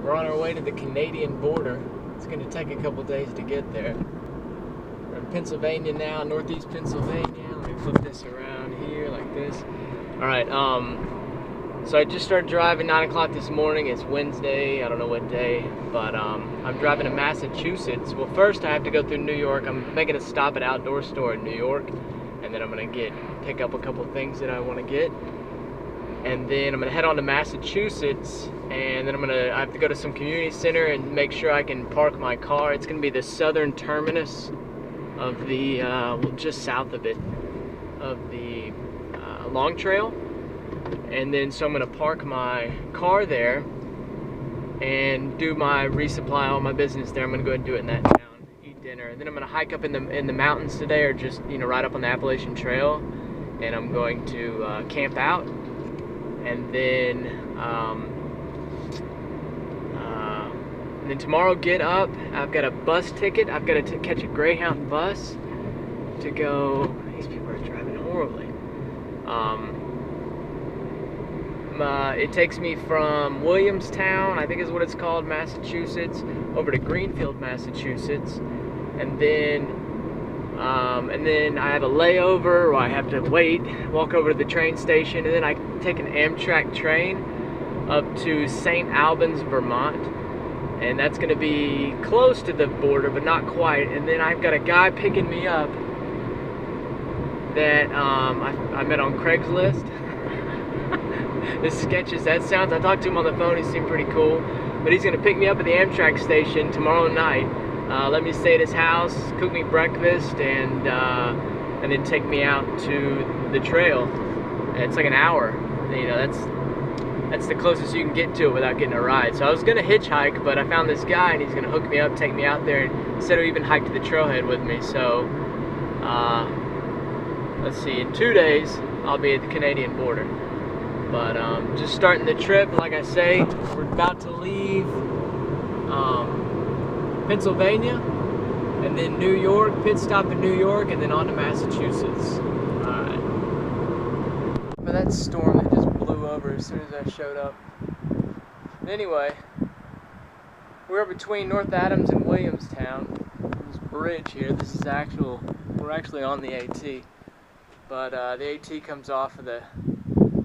We're on our way to the Canadian border. It's going to take a couple days to get there. We're in Pennsylvania now, northeast Pennsylvania. Let me flip this around here like this. Alright, so I just started driving 9 o'clock this morning. It's Wednesday, I don't know what day, but I'm driving to Massachusetts. Well, first I have to go through New York. I'm making a stop at Outdoor Store in New York, and then I'm going to pick up a couple things that I want to get. And then I'm going to head on to Massachusetts, and then I have to go to some community center and make sure I can park my car. It's going to be the southern terminus of the, well, just south of it, of the Long Trail. And then so I'm going to park my car there and do my resupply, all my business there. I'm going to go ahead and do it in that town, eat dinner. And then I'm going to hike up in the mountains today, or just, you know, right up on the Appalachian Trail. And I'm going to camp out. And then tomorrow get up. I've got a bus ticket. I've got to catch a Greyhound bus to go. These people are driving horribly. It takes me from Williamstown, I think is what it's called, Massachusetts, over to Greenfield, Massachusetts, and then I have a layover, or I have to walk over to the train station, and then I take an Amtrak train up to St. Albans, Vermont, and that's going to be close to the border, but not quite. And then I've got a guy picking me up that I met on Craigslist. As sketch as that sounds, I talked to him on the phone. He seemed pretty cool, but he's going to pick me up at the Amtrak station tomorrow night. Let me stay at his house, cook me breakfast, and then take me out to the trail. And it's like an hour. You know, that's the closest you can get to it without getting a ride. So I was gonna hitchhike, but I found this guy, and he's gonna hook me up, take me out there, and said he'll even hike to the trailhead with me. So let's see, in 2 days I'll be at the Canadian border. But just starting the trip, like I say, we're about to leave Pennsylvania, and then New York, pit stop in New York, and then on to Massachusetts. Alright. But that storm that just blew over as soon as I showed up. But anyway, we're between North Adams and Williamstown. This bridge here, we're actually on the AT. But the AT comes off of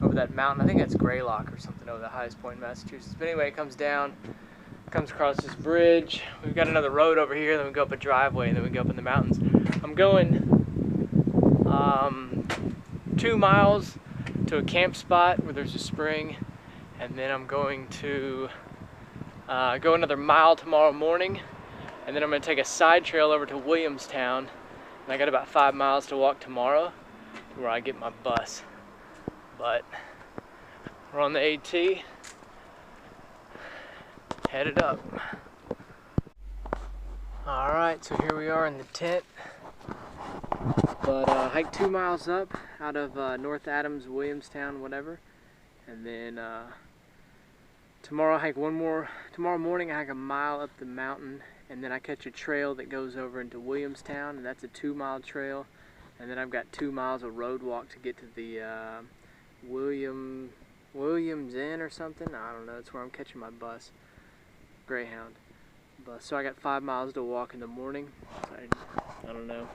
over that mountain. I think that's Greylock or something, over the highest point in Massachusetts. But anyway, it comes down, comes across this bridge. We've got another road over here, then we go up a driveway, and then we go up in the mountains. I'm going 2 miles to a camp spot where there's a spring, and then I'm going to go another mile tomorrow morning, and then I'm going to take a side trail over to Williamstown, and I got about 5 miles to walk tomorrow where I get my bus. But we're on the AT, headed up. Alright, so here we are in the tent. But hike 2 miles up out of North Adams, Williamstown, whatever. And then tomorrow morning I hike a mile up the mountain, and then I catch a trail that goes over into Williamstown, and that's a 2-mile trail. And then I've got 2 miles of road walk to get to the Williams Inn or something. I don't know. That's where I'm catching my bus, Greyhound bus. So I got 5 miles to walk in the morning. I don't know.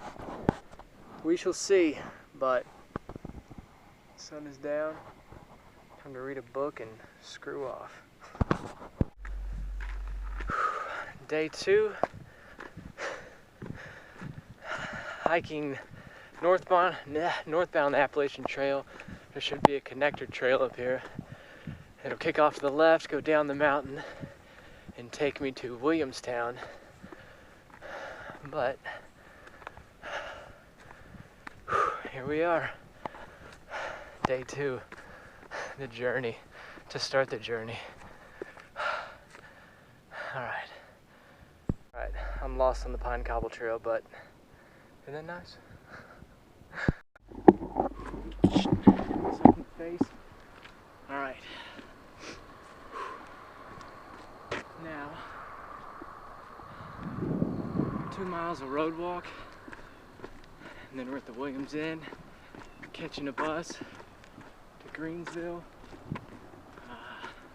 We shall see. But the sun is down. Time to read a book and screw off. Day 2. Hiking northbound the Appalachian Trail. There should be a connector trail up here. It'll kick off to the left, go down the mountain, and take me to Williamstown. But here we are. Day 2. The journey. To start the journey. Alright. Alright, I'm lost on the Pine Cobble Trail, but isn't that nice? Face. Alright. Now, 2 miles of road walk, and then we're at the Williams Inn, catching a bus to Greensville,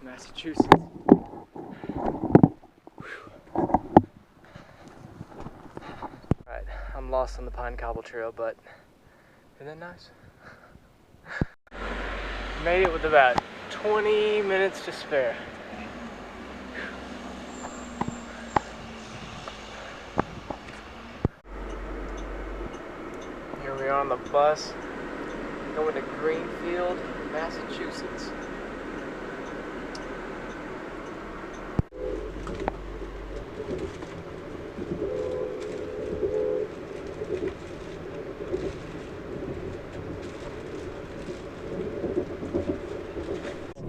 Massachusetts. I'm lost on the Pine Cobble Trail, but isn't that nice? Made it with about 20 minutes to spare. Here we are on the bus, going to Greenfield, Massachusetts.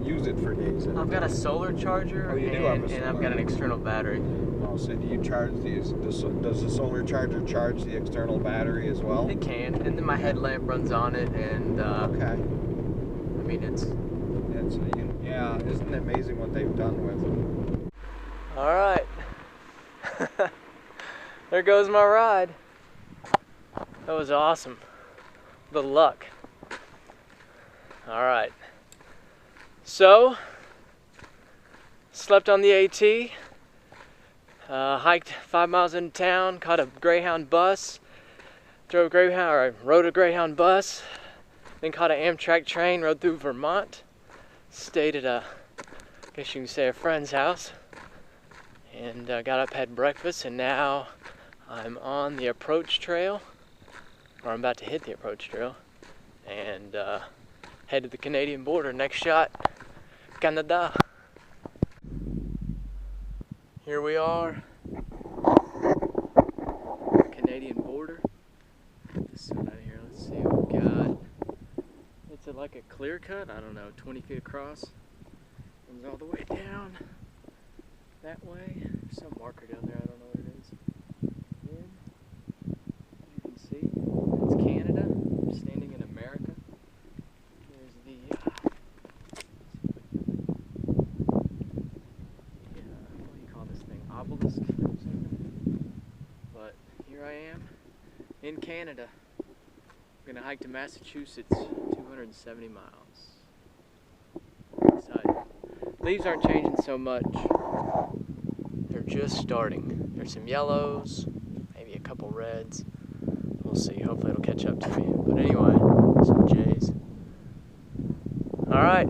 Use it for days. I've got a solar charger. Oh, you do have a solar. And I've got an external battery. Oh, so do you charge these? Does the solar charger charge the external battery as well? It can, and then my headlamp runs on it, and okay. I mean Yeah, isn't it amazing what they've done with them? All right, there goes my ride. That was awesome. The luck. All right. So, slept on the AT, hiked 5 miles into town, caught a Greyhound bus, rode a Greyhound bus, then caught an Amtrak train, rode through Vermont, stayed at I guess you can say a friend's house, and got up, had breakfast, and now I'm on the approach trail, or I'm about to hit the approach trail, and head to the Canadian border. Next shot, Canada. Here we are, Canadian border. Get this sun out of here. Let's see what we got. It's like a clear cut, I don't know, 20 feet across. Comes all the way down that way. There's some marker down there, I don't know what it is. Then, as you can see, it's Canada. I'm standing in America. There's the what do you call this thing? Obelisk or something. But here I am in Canada. I'm gonna hike to Massachusetts, 270 miles. Excited. Leaves aren't changing so much. They're just starting. There's some yellows, maybe a couple reds. We'll see. Hopefully it'll catch up to me. But anyway, some J's. All right.